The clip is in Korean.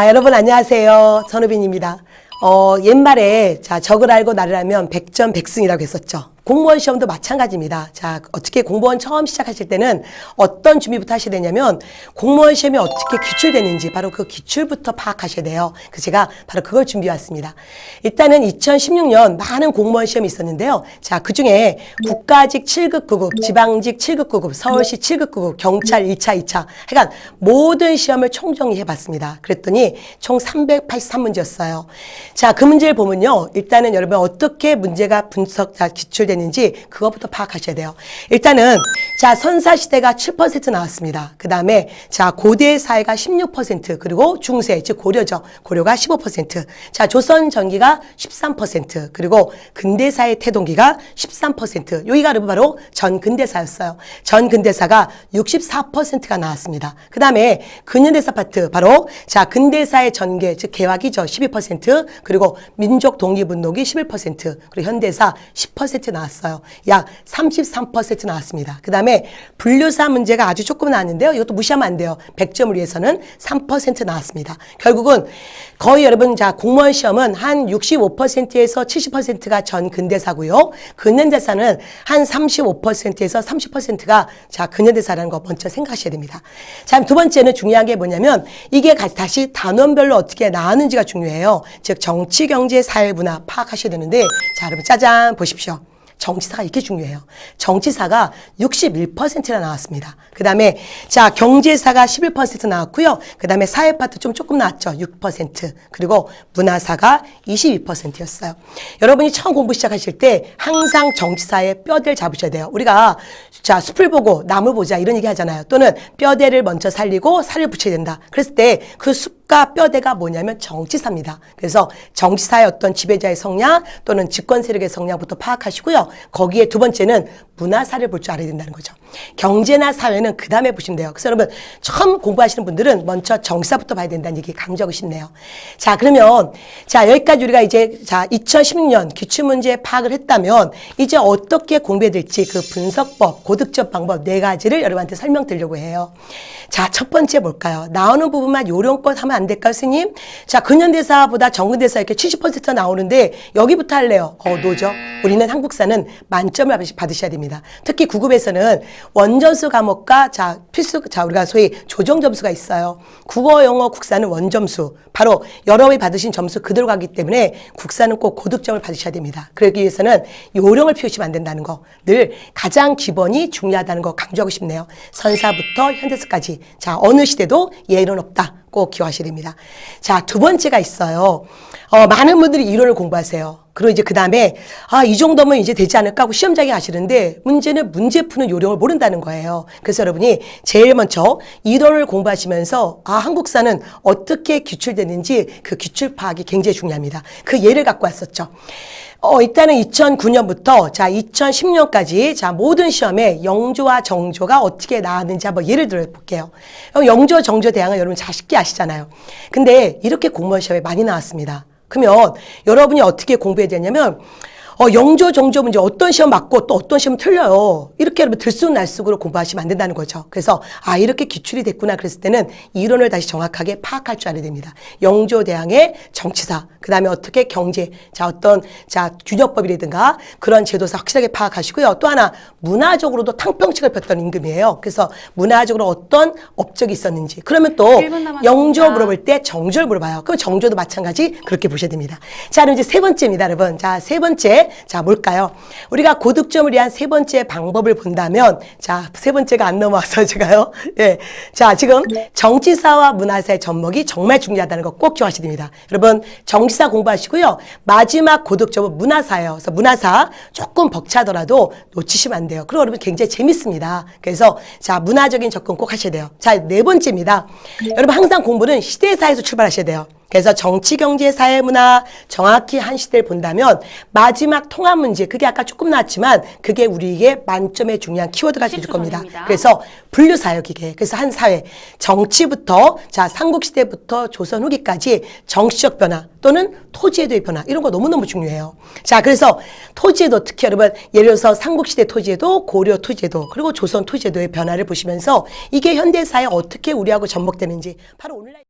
여러분 안녕하세요. 전우빈입니다. 옛말에 적을 알고 나를 알면 백전백승이라고 했었죠. 공무원 시험도 마찬가지입니다. 자, 어떻게 공무원 처음 시작하실 때는 어떤 준비부터 하셔야 되냐면 공무원 시험이 어떻게 기출되는지 바로 그 기출부터 파악하셔야 돼요. 그래서 제가 바로 그걸 준비해 왔습니다. 일단은 2016년 많은 공무원 시험이 있었는데요. 자, 그중에 국가직 7급 9급, 지방직 7급 9급, 서울시 7급 9급, 경찰 1차, 2차 그러니까 모든 시험을 총정리해 봤습니다. 그랬더니 총 383문제였어요. 자, 그 문제를 보면요. 일단은 여러분 어떻게 문제가 기출되는지 그것부터 파악하셔야 돼요. 일단은 선사시대가 7% 나왔습니다. 그 다음에 고대 사회가 16% 그리고 중세 즉 고려죠. 고려가 15%. 조선전기가 13% 그리고 근대사의 태동기가 13%. 여기가 바로 전근대사였어요. 전근대사가 64%가 나왔습니다. 그 다음에 근현대사 파트 바로 근대사의 전개 즉 개화기죠. 12% 그리고 민족 독립운동이 11% 그리고 현대사 10% 나왔어요. 약 33% 나왔습니다. 그 다음에 분류사 문제가 아주 조금 나왔는데요. 이것도 무시하면 안 돼요. 100점을 위해서는 3% 나왔습니다. 결국은 거의 여러분 공무원 시험은 한 65%에서 70%가 전근대사고요. 근현대사는 한 35%에서 30%가 근현대사라는 거 먼저 생각하셔야 됩니다. 두 번째는 중요한 게 뭐냐면 이게 다시 단원별로 어떻게 나왔는지가 중요해요. 즉 정치, 경제, 사회, 문화 파악하셔야 되는데 여러분 짜잔 보십시오. 정치사가 이렇게 중요해요. 정치사가 61%나 나왔습니다. 그 다음에 경제사가 11% 나왔고요. 그 다음에 사회 파트 조금 나왔죠. 6%. 그리고 문화사가 22%였어요. 여러분이 처음 공부 시작하실 때 항상 정치사의 뼈대를 잡으셔야 돼요. 우리가 숲을 보고 나무 보자 이런 얘기 하잖아요. 또는 뼈대를 먼저 살리고 살을 붙여야 된다. 그랬을 때 그 숲과 뼈대가 뭐냐면 정치사입니다. 그래서 정치사의 어떤 지배자의 성향 또는 집권 세력의 성향부터 파악하시고요. 거기에 두 번째는 문화사를 볼 줄 알아야 된다는 거죠. 경제나 사회는 그 다음에 보시면 돼요. 그래서 여러분 처음 공부하시는 분들은 먼저 정치사부터 봐야 된다는 얘기 강조하고 싶네요. 그러면 여기까지 우리가 이제 2016년 기출문제 파악을 했다면 이제 어떻게 공부해야 될지 그 분석법, 고득점 방법 4가지를 여러분한테 설명드리려고 해요. 첫 번째 뭘까요? 나오는 부분만 요령껏 하면 안 될까요, 스님? 근현대사보다 전근대사 이렇게 70% 나오는데 여기부터 할래요. 노죠. 우리는 한국사는 만점을 받으셔야 됩니다. 특히 9급에서는 원점수 과목과 필수 우리가 소위 조정 점수가 있어요. 국어, 영어, 국사는 원점수. 바로 여러 회 받으신 점수 그대로 가기 때문에 국사는 꼭 고득점을 받으셔야 됩니다. 그러기 위해서는 요령을 피우시면 안 된다는 거. 늘 가장 기본이 중요하다는 거 강조하고 싶네요. 선사부터 현대사까지. 어느 시대도 예의는 없다. 꼭 기억하셔야 됩니다. 두 번째가 있어요. 많은 분들이 이론을 공부하세요. 그리고 이제 그 다음에 이 정도면 이제 되지 않을까 하고 시험장에 가시는데 문제는 문제 푸는 요령을 모른다는 거예요. 그래서 여러분이 제일 먼저 이론을 공부하시면서 한국사는 어떻게 기출되는지 그 기출 파악이 굉장히 중요합니다. 그 예를 갖고 왔었죠. 일단은 2009년부터 2010년까지 모든 시험에 영조와 정조가 어떻게 나왔는지 한번 예를 들어 볼게요. 영조, 정조 대항은 여러분 잘 쉽게 아시잖아요. 근데 이렇게 공무원 시험에 많이 나왔습니다. 그러면 여러분이 어떻게 공부해야 되냐면 영조, 정조 문제 어떤 시험 맞고 또 어떤 시험 틀려요. 이렇게 여러분 들쑥날쑥으로 공부하시면 안 된다는 거죠. 그래서 이렇게 기출이 됐구나 그랬을 때는 이론을 다시 정확하게 파악할 줄 알아야 됩니다. 영조 대항의 정치사, 그 다음에 어떻게 경제, 어떤 균형법이라든가 그런 제도사 확실하게 파악하시고요. 또 하나 문화적으로도 탕평책을 폈던 임금이에요. 그래서 문화적으로 어떤 업적이 있었는지. 그러면 또 영조 물어볼 때 정조를 물어봐요. 그럼 정조도 마찬가지 그렇게 보셔야 됩니다. 그럼 이제 세 번째입니다, 여러분. 세 번째. 뭘까요? 우리가 고득점을 위한 세 번째 방법을 본다면, 세 번째가 안 넘어와서 제가요. 예. 지금 정치사와 문화사의 접목이 정말 중요하다는 거 꼭 기억하셔야 됩니다. 여러분, 정치사 공부하시고요. 마지막 고득점은 문화사예요. 그래서 문화사 조금 벅차더라도 놓치시면 안 돼요. 그리고 여러분 굉장히 재밌습니다. 그래서 문화적인 접근 꼭 하셔야 돼요. 네 번째입니다. 여러분 항상 공부는 시대사에서 출발하셔야 돼요. 그래서 정치, 경제, 사회, 문화 정확히 한 시대를 본다면 마지막 통합 문제 그게 아까 조금 나왔지만 그게 우리에게 만점의 중요한 키워드가 될 겁니다. 그래서 분류사예요 이게. 그래서 한 사회 정치부터 삼국시대부터 조선 후기까지 정치적 변화 또는 토지제도의 변화 이런 거 너무너무 중요해요. 그래서 토지제도 특히 여러분 예를 들어서 삼국시대 토지제도, 고려 토지제도 그리고 조선 토지제도의 변화를 보시면서 이게 현대사에 어떻게 우리하고 접목되는지 바로 오늘날